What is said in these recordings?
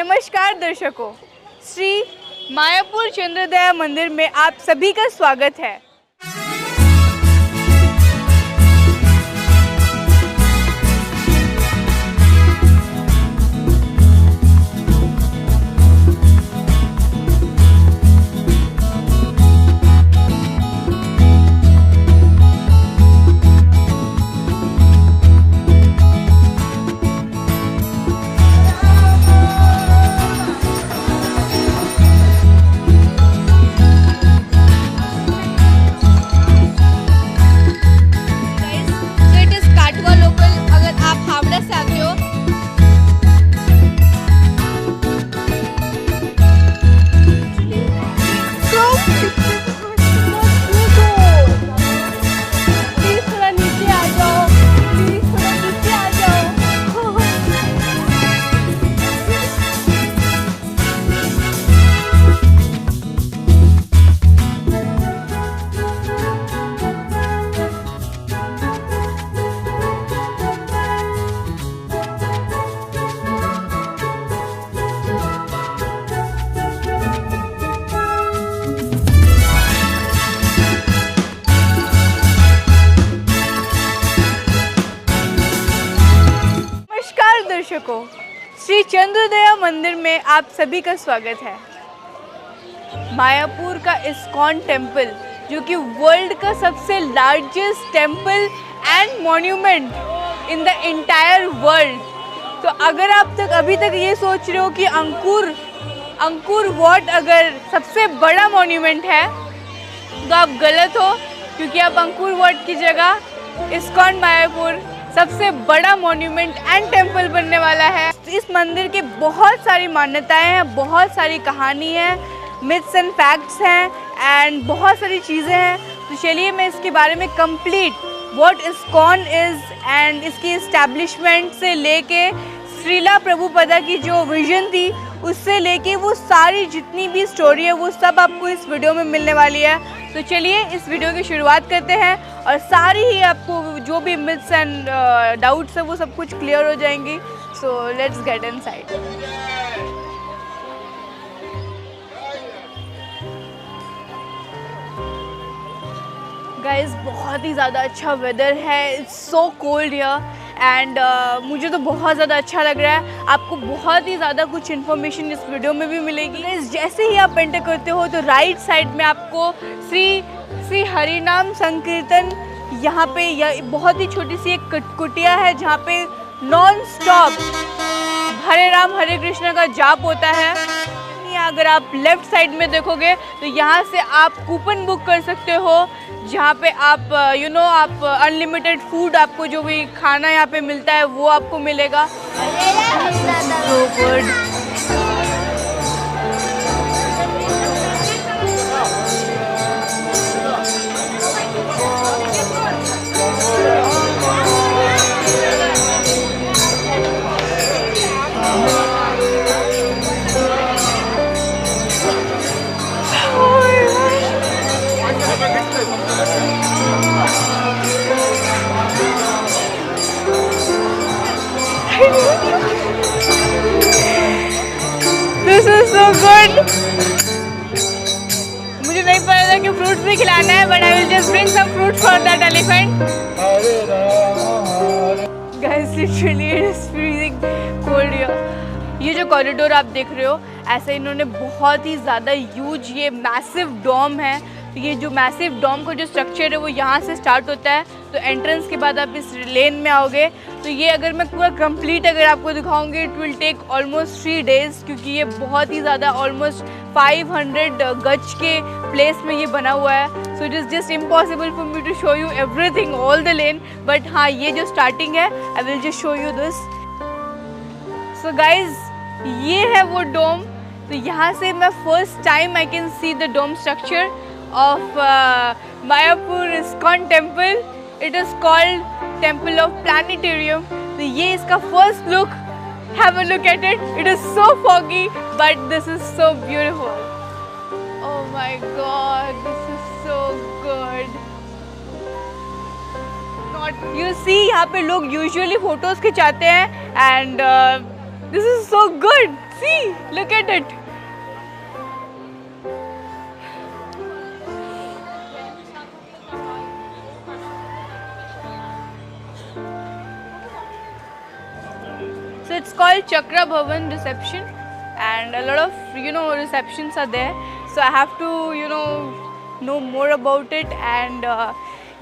नमस्कार दर्शकों, श्री मायापुर चंद्रोदय मंदिर में आप सभी का स्वागत है। दर्शकों, श्री चंद्रोदय मंदिर में आप सभी का स्वागत है। मायापुर का इस्कॉन टेम्पल, जो कि वर्ल्ड का सबसे largest temple and monument in the entire world. तो अगर आप अभी तक ये सोच रहे हो कि अंकुर वॉट अगर सबसे बड़ा मॉन्यूमेंट है, तो आप गलत हो, क्योंकि आप अंकुर वॉट की जगह इस्कॉन मायापुर सबसे बड़ा मॉन्यूमेंट एंड टेम्पल बनने वाला है। इस मंदिर की बहुत सारी मान्यताएं हैं, बहुत सारी कहानी है, मिथ्स एंड फैक्ट्स हैं एंड बहुत सारी चीज़ें हैं। तो चलिए मैं इसके बारे में complete what ISKCON is and इसकी इस्टेब्लिशमेंट से लेके श्रीला प्रभुपदा की जो विजन थी उससे लेके वो सारी जितनी भी स्टोरी है वो सब आपको इस वीडियो में मिलने वाली है। तो चलिए इस वीडियो की शुरुआत करते हैं और सारी ही आपको जो भी मिथ्स एंड डाउट्स है वो सब कुछ क्लियर हो जाएंगी। So let's get inside. Guys, बहुत ही ज़्यादा अच्छा वेदर है, it's so cold here and मुझे तो बहुत ज़्यादा अच्छा लग रहा है। आपको बहुत ही ज़्यादा कुछ इन्फॉर्मेशन इस वीडियो में भी मिलेगी। जैसे ही आप एंटर करते हो तो राइट साइड में आपको श्री हरिनाम संकीर्तन, यहाँ पे बहुत ही छोटी सी एक कुटिया है जहाँ पे नॉन स्टॉप हरे राम हरे कृष्ण का जाप होता है। अगर आप लेफ्ट साइड में देखोगे तो यहाँ से आप कूपन बुक कर सकते हो, जहाँ पे आप आप अनलिमिटेड फूड, आपको जो भी खाना यहाँ पे मिलता है वो आपको मिलेगा। So good. This is so good. मुझे नहीं पता था कि फ्रूट्स भी खिलाना है, but I will just bring some fruit for that elephant. Guys, literally it is freezing cold here. ये जो कॉरिडोर आप देख रहे हो, ऐसे इन्होंने बहुत ही ज़्यादा ह्यूज, ये मैसिव डोम है। तो ये जो मैसिव डोम का जो स्ट्रक्चर है वो यहाँ से स्टार्ट होता है। तो एंट्रेंस के बाद आप इस लेन में आओगे तो ये अगर मैं पूरा कंप्लीट अगर आपको दिखाऊंगी it will take almost 3 days, क्योंकि ये बहुत ही ज़्यादा ऑलमोस्ट 500 गज के प्लेस में ये बना हुआ है। So it is just impossible for me to show you everything all the lane, but हाँ, ये जो स्टार्टिंग है I will just show you this. So guys, ये है वो डोम। तो यहाँ से मैं first time I can see the dome structure of Mayapur ISKCON temple. It is called Temple of Planetarium. तो ये इसका first look. Have a look at it. It is so foggy, but this is so beautiful. Oh my God, this is so good. You see, यहाँ पे लोग usually photos खिंचाते हैं and this is so good. See, look at it. So it's called Chakra Bhavan reception, and a lot of receptions are there. So I have to know more about it. And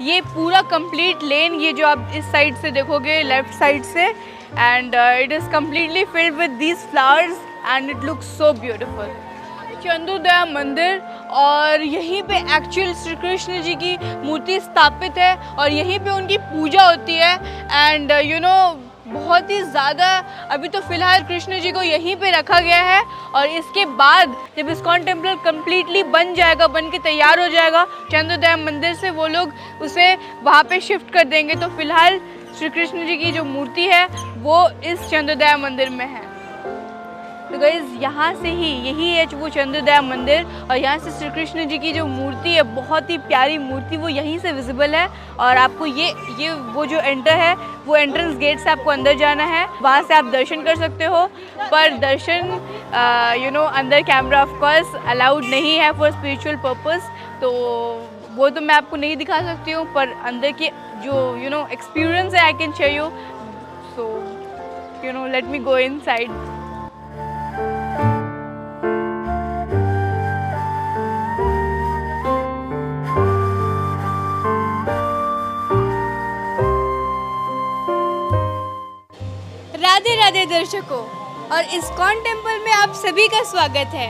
ये पूरा complete lane, ये जो आप इस side से देखोगे left side से, and it is completely filled with these flowers and it looks so beautiful. चंदोदया मंदिर, और यहीं पे एक्चुअल श्री कृष्ण जी की मूर्ति स्थापित है और यहीं पे उनकी पूजा होती है. एंड बहुत ही ज़्यादा अभी तो फ़िलहाल कृष्ण जी को यहीं पे रखा गया है, और इसके बाद जब इस्कॉन टेम्पल कम्प्लीटली बन जाएगा, बन के तैयार हो जाएगा चंदोदया मंदिर से, वो लोग उसे वहाँ पे शिफ्ट कर देंगे. तो फ़िलहाल श्री कृष्ण जी की जो मूर्ति है वो इस चंदोदया मंदिर में है. तो गाइस यहाँ से ही यही है वो चंदोदया मंदिर, और यहाँ से श्री कृष्ण जी की जो मूर्ति है, बहुत ही प्यारी मूर्ति, वो यहीं से विजिबल है. और आपको ये वो जो एंटर है, वो एंट्रेंस गेट से आपको अंदर जाना है, वहाँ से आप दर्शन कर सकते हो. पर दर्शन अंदर कैमरा ऑफ कोर्स अलाउड नहीं है फॉर स्पिरिचुअल पर्पस, तो वो तो मैं आपको नहीं दिखा सकती हूँ. पर अंदर के जो एक्सपीरियंस है I can share you. So let me go inside. Radhe Radhe दर्शकों, और इस्कॉन टेम्पल में आप सभी का स्वागत है.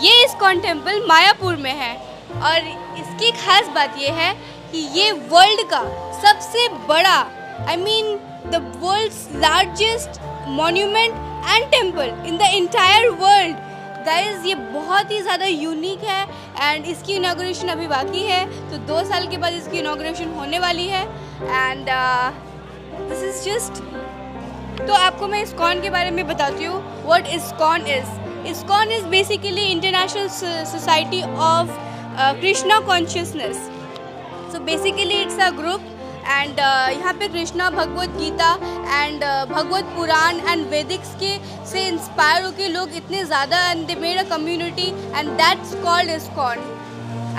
ये इस्कॉन टेम्पल मायापुर में है, और इसकी खास बात ये है कि ये वर्ल्ड का सबसे बड़ा, the world's largest monument and temple in the entire world. Guys ये बहुत ही ज़्यादा यूनिक है, एंड इसकी इनॉग्रेशन अभी बाकी है, तो 2 साल के बाद इसकी इनॉग्रेशन होने वाली है. एंड दिस इज़ जस्ट, तो आपको मैं इस्कॉन के बारे में बताती हूँ. What ISKCON is. ISKCON is basically international society of Krishna consciousness. So basically it's a group, and यहाँ पे Krishna, Bhagavad Gita and Bhagavat Purana and vedics के से इंस्पायर होकर लोग इतने ज़्यादा, and they made a community, and that's called ISKCON.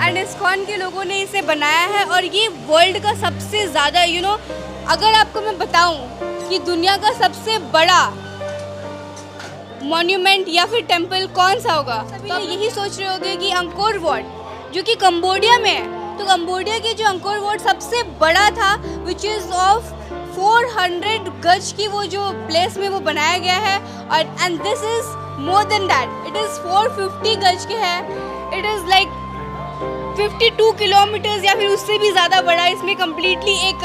And ISKCON के लोगों ने इसे बनाया है, और ये वर्ल्ड का सबसे ज़्यादा अगर आपको मैं बताऊँ कि दुनिया का सबसे बड़ा मॉन्यूमेंट या फिर टेम्पल कौन सा होगा, सभी लोग यही सोच रहे होंगे कि अंकोर वाट, जो कि कंबोडिया में है. तो कंबोडिया के जो अंकोर वाट सबसे बड़ा था, विच इज़ ऑफ 400 गज की वो जो प्लेस में वो बनाया गया है. और and this is more than that, it is 450 गज के है. इट इज़ लाइक 52 किलोमीटर्स या फिर उससे भी ज़्यादा बड़ा. इसमें कम्प्लीटली एक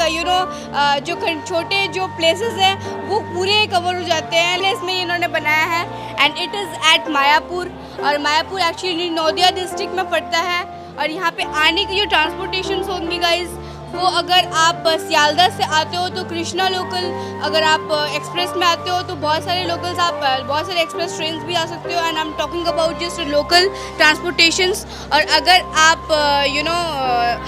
जो छोटे जो प्लेसेस हैं वो पूरे कवर हो जाते हैं. इसमें इन्होंने बनाया है, and it is at Mayapur, और मायापुर एक्चुअली नौदिया डिस्ट्रिक्ट में पड़ता है. और यहाँ पे आने की जो ट्रांसपोर्टेशन होंगी गाइज, वो अगर आप सियालदह से आते हो तो कृष्णा लोकल, अगर आप एक्सप्रेस में आते हो तो बहुत सारे लोकल्स, आप बहुत सारे एक्सप्रेस ट्रेन्स भी आ सकते हो. And I am talking about just local transportations. और अगर आप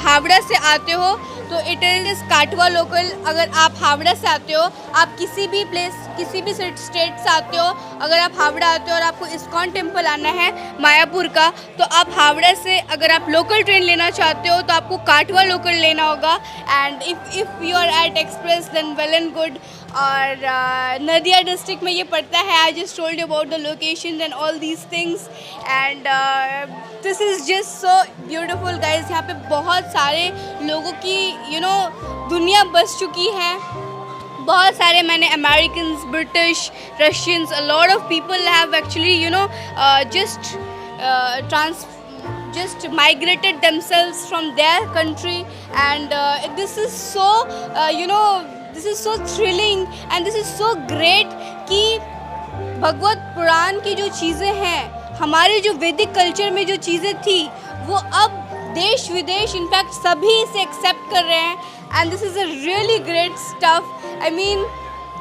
हावड़ा से आते हो तो इट इज़ काटवा लोकल. अगर आप हावड़ा से आते हो, आप किसी भी प्लेस, किसी भी स्टेट से आते हो, अगर आप हावड़ा आते हो और आपको इस्कॉन टेम्पल आना है मायापुर का, तो आप हावड़ा से अगर आप लोकल ट्रेन लेना चाहते हो तो आपको काटवा लोकल लेना होगा. And if you are at express then well and good. और नदिया डिस्ट्रिक्ट में ये पड़ता है. I just told you about the location and all these things, and this is just so beautiful guys. यहाँ पे बहुत सारे लोगों की दुनिया बस चुकी है. बहुत सारे, मैंने Americans, British, Russians, a lot of people have actually just migrated themselves from their country, and this is so this is so thrilling and this is so great कि भगवत पुराण की जो चीज़ें हैं, हमारे जो वैदिक कल्चर में जो चीज़ें थी, वो अब देश विदेश इनफैक्ट सभी इसे एक्सेप्ट कर रहे हैं. And this is a really great stuff. I mean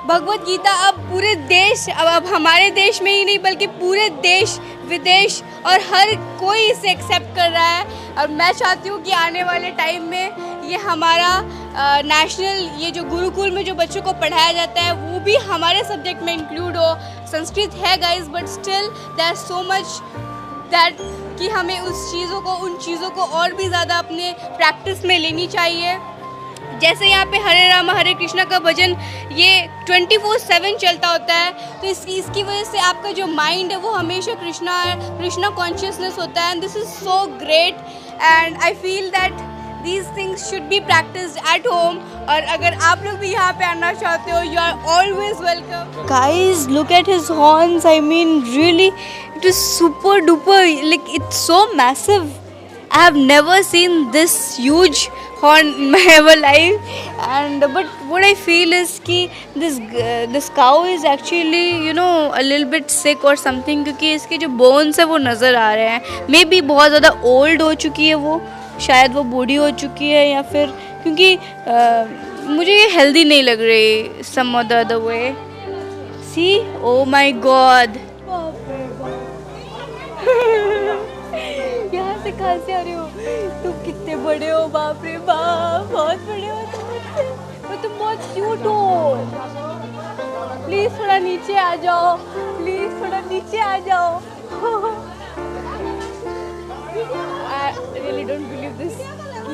Bhagavad Gita अब पूरे देश, अब हमारे देश में ही नहीं बल्कि पूरे देश विदेश और हर कोई इसे एक्सेप्ट कर रहा है. और मैं चाहती हूँ कि आने वाले टाइम में ये हमारा नेशनल ये जो गुरुकुल में जो बच्चों को पढ़ाया जाता है वो भी हमारे सब्जेक्ट में इंक्लूड हो। संस्कृत है guys, but still there so much that कि हमें उन चीज़ों को और भी ज़्यादा अपने प्रैक्टिस में लेनी चाहिए। जैसे यहाँ पे हरे राम हरे कृष्णा का भजन ये 24/7 चलता होता है, तो इसकी वजह से आपका जो माइंड है वो हमेशा कृष्णा कॉन्शियसनेस होता है। And this is so great and I feel that these things should be practised at home. और अगर आप लोग भी यहाँ पे आना चाहते हो, you are always welcome. Guys look at his horns, I mean really it is super duper, like it's so massive. I have never seen this huge horn in my ever life, but what I feel is कि this cow is actually a little bit sick or something, क्योंकि इसके जो bones है वो नज़र आ रहे हैं। May be बहुत ज़्यादा ओल्ड हो चुकी है वो, शायद वो बूढ़ी हो चुकी है, या फिर क्योंकि मुझे ये हेल्दी नहीं लग रही some other way। See, oh my God। यहाँ से कहाँ से आ रहे हो तुम? कितने बड़े हो, बाप रे बाप, बहुत बड़े हो तुम बहुत क्यूट हो। प्लीज थोड़ा नीचे आ जाओ, प्लीज थोड़ा नीचे आ जाओ। I really don't believe this,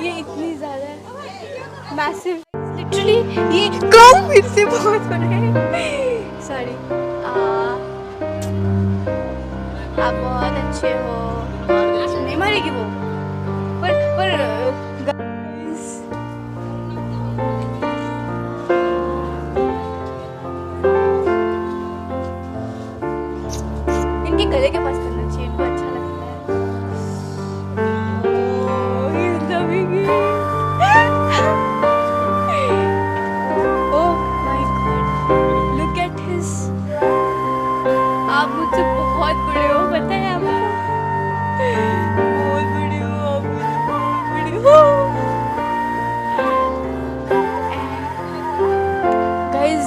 ये इतनी ज़्यादा मैसिव, लिटरली ये काऊ मेरे से बहुत बड़े हैं। सॉरी, आप बहुत अच्छे हो। नहीं मारेगी वो, पर इनके गले के पास करना चाहिए, इनको अच्छा लगता है। Oh my God, look at his। आप मुझसे बहुत बड़े हो, पता है आपको? बहुत बड़े हो आप, बहुत बड़े हो। गाइस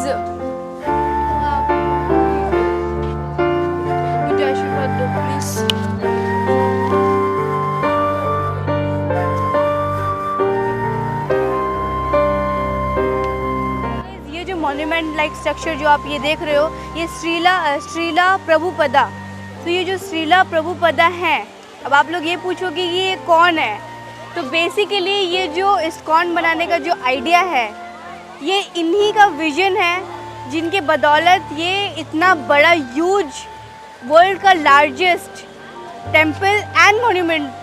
मुझे आशीर्वाद दो प्लीज। ये जो मॉन्यूमेंट लाइक स्ट्रक्चर जो आप ये देख रहे हो, ये श्रीला प्रभुपदा। तो ये जो श्रीला प्रभुपदा हैं, अब आप लोग ये पूछोगे कि ये कौन है, तो बेसिकली ये जो इस्कॉन बनाने का जो आइडिया है, ये इन्हीं का विजन है, जिनके बदौलत ये इतना बड़ा ह्यूज वर्ल्ड का लार्जेस्ट टेम्पल एंड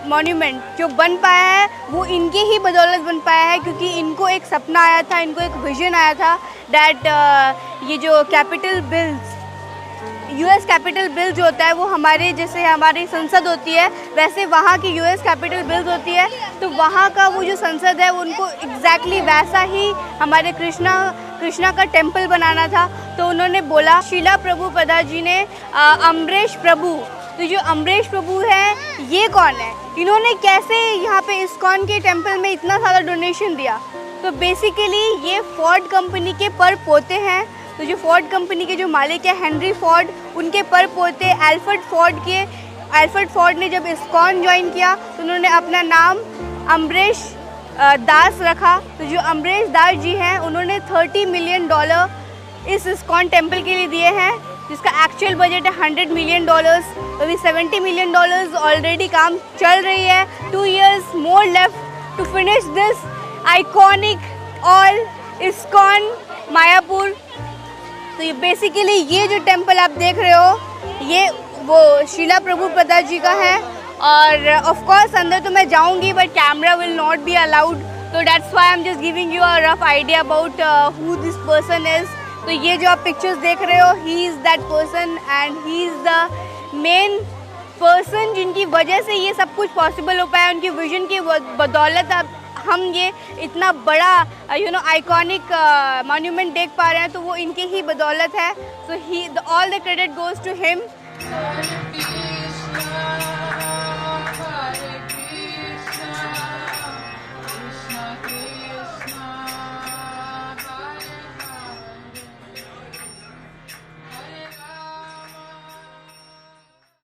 मॉन्यूमेंट जो बन पाया है, वो इनके ही बदौलत बन पाया है। क्योंकि इनको एक सपना आया था, इनको एक विजन आया था दैट ये जो capital bills, US Capitol bill जो होता है वो हमारे जैसे हमारी संसद होती है, वैसे वहाँ की यूएस कैपिटल बिल्स होती है। तो वहाँ का वो जो संसद है उनको एग्जैक्टली वैसा ही हमारे कृष्णा का टेम्पल बनाना था। तो उन्होंने बोला, शीला प्रभुपदा जी ने अमरीश प्रभु, तो जो अमरीश प्रभु है ये कौन है, इन्होंने कैसे यहाँ पे इस्कॉन के टेम्पल में इतना सारा डोनेशन दिया। तो बेसिकली ये फोर्ड कंपनी के पर पोते हैं। तो जो फोर्ड कंपनी के जो मालिक है हेनरी फोर्ड, उनके पर पोते एल्फ्रेड फोर्ड के। एल्फ्रेड फोर्ड ने जब इस्कॉन ज्वाइन किया तो उन्होंने अपना नाम अमरीश दास रखा। तो जो अमरीश दास जी हैं उन्होंने $30 मिलियन इस इस्कॉन टेम्पल के लिए दिए हैं, जिसका एक्चुअल बजट है $100 मिलियन। तो अभी $70 मिलियन ऑलरेडी काम चल रही है। 2 years more left to finish this iconic all ISKCON Mayapur. तो ये बेसिकली ये जो टेम्पल आप देख रहे हो ये वो शीला प्रभुपदा जी का है। और ऑफ कोर्स अंदर तो मैं जाऊंगी but camera will not be allowed, तो that's why I am just giving you a rough idea about who this person is. तो ये जो आप पिक्चर्स देख रहे हो, he is that person and he is the main person जिनकी वजह से ये सब कुछ पॉसिबल हो पाया। उनकी विजन की बदौलत अब हम ये इतना बड़ा आइकॉनिक मॉन्यूमेंट देख पा रहे हैं, तो वो इनके ही बदौलत है। So he all the credit goes to him.